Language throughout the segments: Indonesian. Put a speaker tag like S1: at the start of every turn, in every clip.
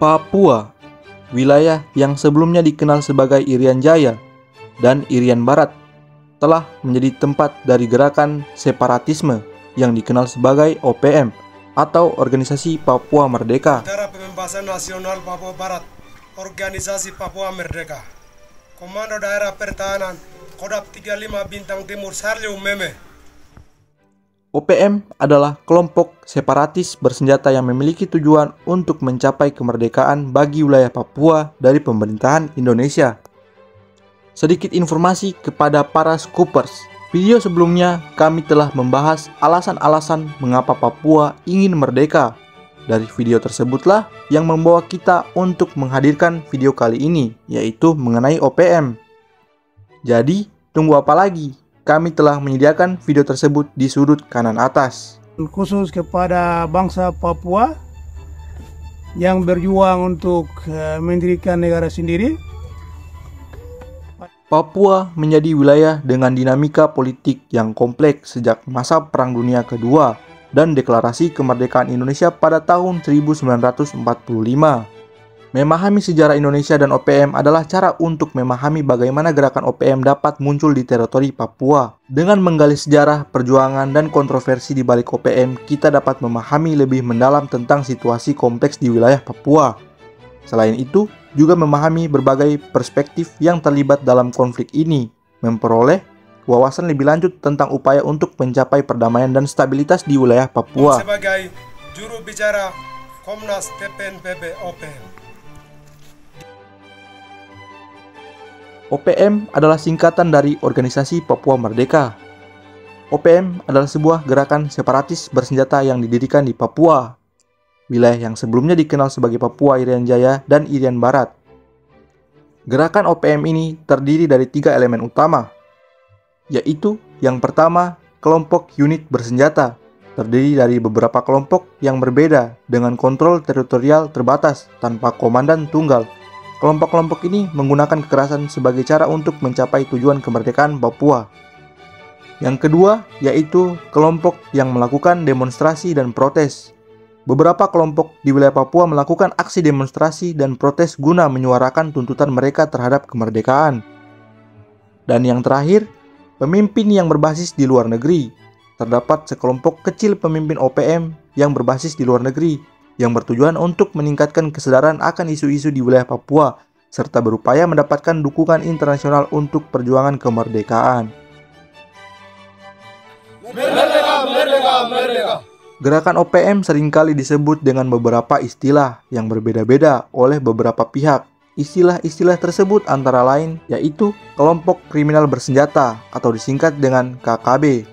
S1: Papua, wilayah yang sebelumnya dikenal sebagai Irian Jaya dan Irian Barat, telah menjadi tempat dari gerakan separatisme yang dikenal sebagai OPM atau Organisasi Papua Merdeka.
S2: Daerah Pembebasan Nasional Papua Barat, Organisasi Papua Merdeka, Komando Daerah Pertahanan, Kodam 35 Bintang Timur Sarliu Meme.
S1: OPM adalah kelompok separatis bersenjata yang memiliki tujuan untuk mencapai kemerdekaan bagi wilayah Papua dari pemerintahan Indonesia. Sedikit informasi kepada para Scoopers. Video sebelumnya kami telah membahas alasan-alasan mengapa Papua ingin merdeka. Dari video tersebutlah yang membawa kita untuk menghadirkan video kali ini, yaitu mengenai OPM. Jadi, tunggu apa lagi? Kami telah menyediakan video tersebut di sudut kanan atas.
S3: Khusus kepada bangsa Papua yang berjuang untuk mendirikan negara sendiri.
S1: Papua menjadi wilayah dengan dinamika politik yang kompleks sejak masa Perang Dunia Kedua dan deklarasi kemerdekaan Indonesia pada tahun 1945. Memahami sejarah Indonesia dan OPM adalah cara untuk memahami bagaimana gerakan OPM dapat muncul di teritori Papua. Dengan menggali sejarah, perjuangan, dan kontroversi di balik OPM, kita dapat memahami lebih mendalam tentang situasi kompleks di wilayah Papua. Selain itu, juga memahami berbagai perspektif yang terlibat dalam konflik ini, memperoleh wawasan lebih lanjut tentang upaya untuk mencapai perdamaian dan stabilitas di wilayah Papua.
S2: Sebagai juru bicara Komnas TPNPB OPM.
S1: OPM adalah singkatan dari Organisasi Papua Merdeka. OPM adalah sebuah gerakan separatis bersenjata yang didirikan di Papua, wilayah yang sebelumnya dikenal sebagai Papua Irian Jaya dan Irian Barat. Gerakan OPM ini terdiri dari 3 elemen utama, yaitu yang pertama, kelompok unit bersenjata, terdiri dari beberapa kelompok yang berbeda dengan kontrol teritorial terbatas tanpa komandan tunggal. Kelompok-kelompok ini menggunakan kekerasan sebagai cara untuk mencapai tujuan kemerdekaan Papua. Yang kedua, yaitu kelompok yang melakukan demonstrasi dan protes. Beberapa kelompok di wilayah Papua melakukan aksi demonstrasi dan protes guna menyuarakan tuntutan mereka terhadap kemerdekaan. Dan yang terakhir, pemimpin yang berbasis di luar negeri. Terdapat sekelompok kecil pemimpin OPM yang berbasis di luar negeri, yang bertujuan untuk meningkatkan kesadaran akan isu-isu di wilayah Papua, serta berupaya mendapatkan dukungan internasional untuk perjuangan kemerdekaan.
S2: Merdeka, merdeka, merdeka.
S1: Gerakan OPM seringkali disebut dengan beberapa istilah yang berbeda-beda oleh beberapa pihak. Istilah-istilah tersebut antara lain yaitu kelompok kriminal bersenjata atau disingkat dengan KKB.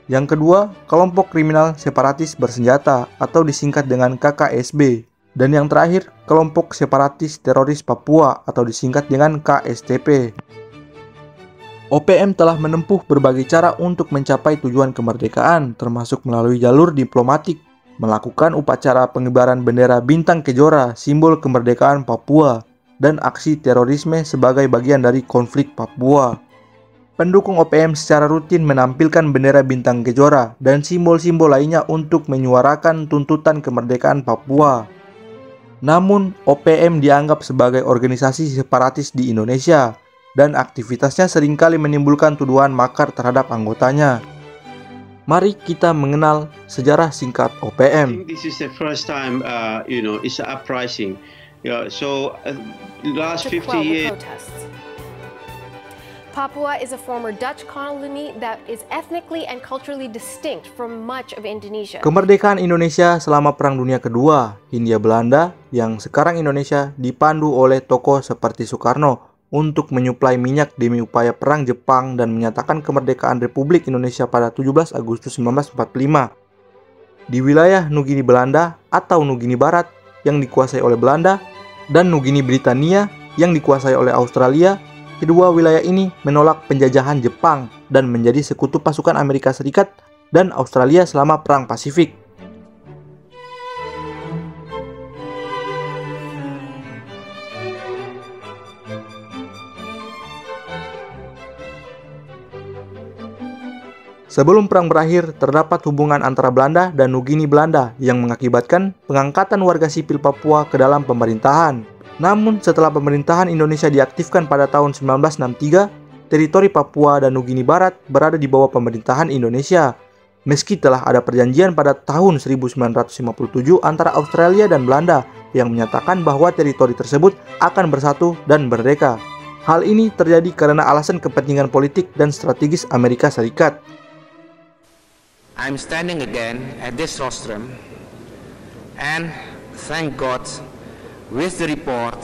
S1: Yang kedua, kelompok kriminal separatis bersenjata atau disingkat dengan KKSB. Dan yang terakhir, kelompok separatis teroris Papua atau disingkat dengan KSTP. OPM telah menempuh berbagai cara untuk mencapai tujuan kemerdekaan, termasuk melalui jalur diplomatik, melakukan upacara pengibaran bendera bintang kejora simbol kemerdekaan Papua, dan aksi terorisme sebagai bagian dari konflik Papua. Pendukung OPM secara rutin menampilkan bendera bintang kejora dan simbol-simbol lainnya untuk menyuarakan tuntutan kemerdekaan Papua. Namun, OPM dianggap sebagai organisasi separatis di Indonesia, dan aktivitasnya seringkali menimbulkan tuduhan makar terhadap anggotanya. Mari kita mengenal sejarah singkat OPM.
S4: This is the first time, it's an uprising. Last 50 years.
S5: Papua is a former Dutch colony that is ethnically and culturally distinct from much of Indonesia.
S1: Kemerdekaan Indonesia selama Perang Dunia Kedua, Hindia Belanda, yang sekarang Indonesia, dipandu oleh tokoh seperti Soekarno untuk menyuplai minyak demi upaya perang Jepang dan menyatakan kemerdekaan Republik Indonesia pada 17 Agustus 1945. Di wilayah Nugini Belanda atau Nugini Barat yang dikuasai oleh Belanda dan Nugini Britania yang dikuasai oleh Australia, kedua wilayah ini menolak penjajahan Jepang dan menjadi sekutu pasukan Amerika Serikat dan Australia selama Perang Pasifik. Sebelum perang berakhir, terdapat hubungan antara Belanda dan Nugini Belanda yang mengakibatkan pengangkatan warga sipil Papua ke dalam pemerintahan. Namun, setelah pemerintahan Indonesia diaktifkan pada tahun 1963, teritori Papua dan Nugini Barat berada di bawah pemerintahan Indonesia. Meski telah ada perjanjian pada tahun 1957 antara Australia dan Belanda yang menyatakan bahwa teritori tersebut akan bersatu dan merdeka. Hal ini terjadi karena alasan kepentingan politik dan strategis Amerika Serikat.
S6: I'm standing again at this rostrum and thank God with the report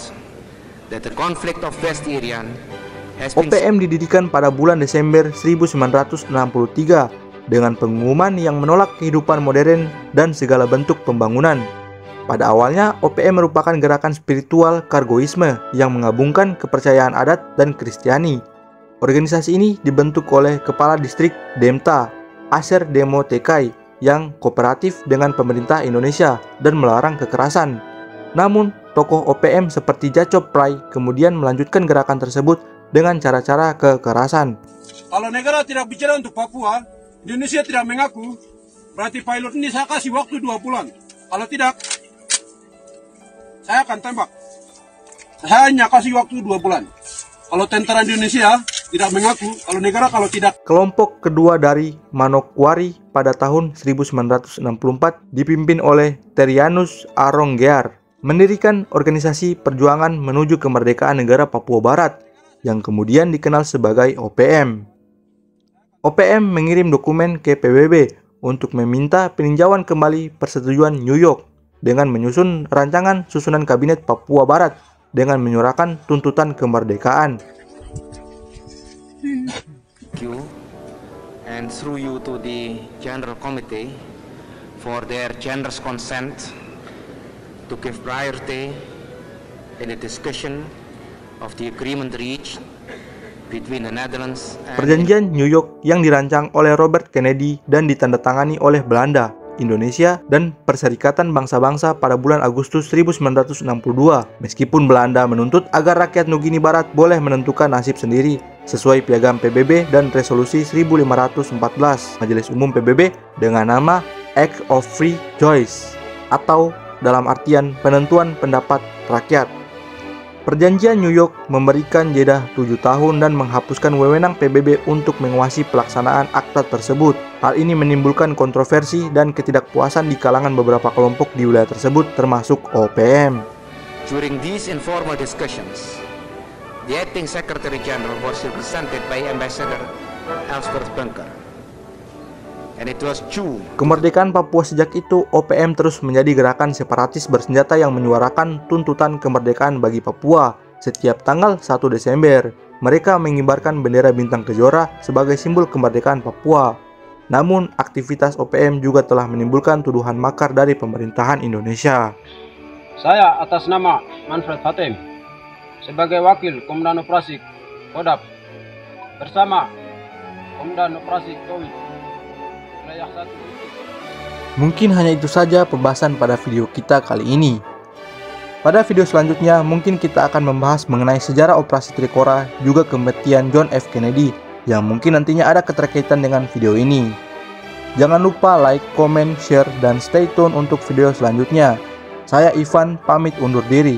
S6: that the conflict of West Irian has been...
S1: OPM didirikan pada bulan Desember 1963 dengan pengumuman yang menolak kehidupan modern dan segala bentuk pembangunan. Pada awalnya, OPM merupakan gerakan spiritual kargoisme yang menggabungkan kepercayaan adat dan Kristiani. Organisasi ini dibentuk oleh Kepala Distrik Demta, Aser Demo Tekai, yang kooperatif dengan pemerintah Indonesia dan melarang kekerasan. Namun, tokoh OPM seperti Jacop Prai kemudian melanjutkan gerakan tersebut dengan cara-cara kekerasan.
S7: Kalau negara tidak bicara untuk Papua, Indonesia tidak mengaku, berarti pilot ini saya kasih waktu 2 bulan. Kalau tidak, saya akan tembak. Saya hanya kasih waktu 2 bulan. Kalau tentara Indonesia tidak mengaku, kalau tidak.
S1: Kelompok kedua dari Manokwari pada tahun 1964 dipimpin oleh Terianus Aronggear mendirikan organisasi perjuangan menuju kemerdekaan negara Papua Barat yang kemudian dikenal sebagai OPM. OPM mengirim dokumen ke PBB untuk meminta peninjauan kembali persetujuan New York dengan menyusun rancangan susunan kabinet Papua Barat dengan menyuarakan tuntutan kemerdekaan.
S6: And through you to the General Committee for their generous consent to give priority in the discussion of the agreement reached between the Netherlands and...
S1: Perjanjian New York yang dirancang oleh Robert Kennedy dan ditandatangani oleh Belanda, Indonesia, dan Perserikatan Bangsa-Bangsa pada bulan Agustus 1962. Meskipun Belanda menuntut agar rakyat Nugini Barat boleh menentukan nasib sendiri sesuai piagam PBB dan resolusi 1514 Majelis Umum PBB dengan nama Act of Free Choice atau dalam artian penentuan pendapat rakyat. Perjanjian New York memberikan jeda 7 tahun dan menghapuskan wewenang PBB untuk menguasai pelaksanaan akta tersebut. Hal ini menimbulkan kontroversi dan ketidakpuasan di kalangan beberapa kelompok di wilayah tersebut termasuk OPM.
S6: During these informal discussions, the acting Secretary General was represented by Ambassador Ellsworth Bunker. And it was June.
S1: Kemerdekaan Papua sejak itu, OPM terus menjadi gerakan separatis bersenjata yang menyuarakan tuntutan kemerdekaan bagi Papua. Setiap tanggal 1 Desember, mereka mengibarkan bendera bintang kejora sebagai simbol kemerdekaan Papua. Namun, aktivitas OPM juga telah menimbulkan tuduhan makar dari pemerintahan Indonesia.
S7: Saya atas nama Manfred Hatem, sebagai wakil Komandan Operasi Kodap, bersama Komandan Operasi Towit, wilayah 1.
S1: Mungkin hanya itu saja pembahasan pada video kita kali ini. Pada video selanjutnya, mungkin kita akan membahas mengenai sejarah Operasi Trikora, juga kematian John F. Kennedy, yang mungkin nantinya ada keterkaitan dengan video ini. Jangan lupa like, comment, share, dan stay tune untuk video selanjutnya. Saya Ivan, pamit undur diri.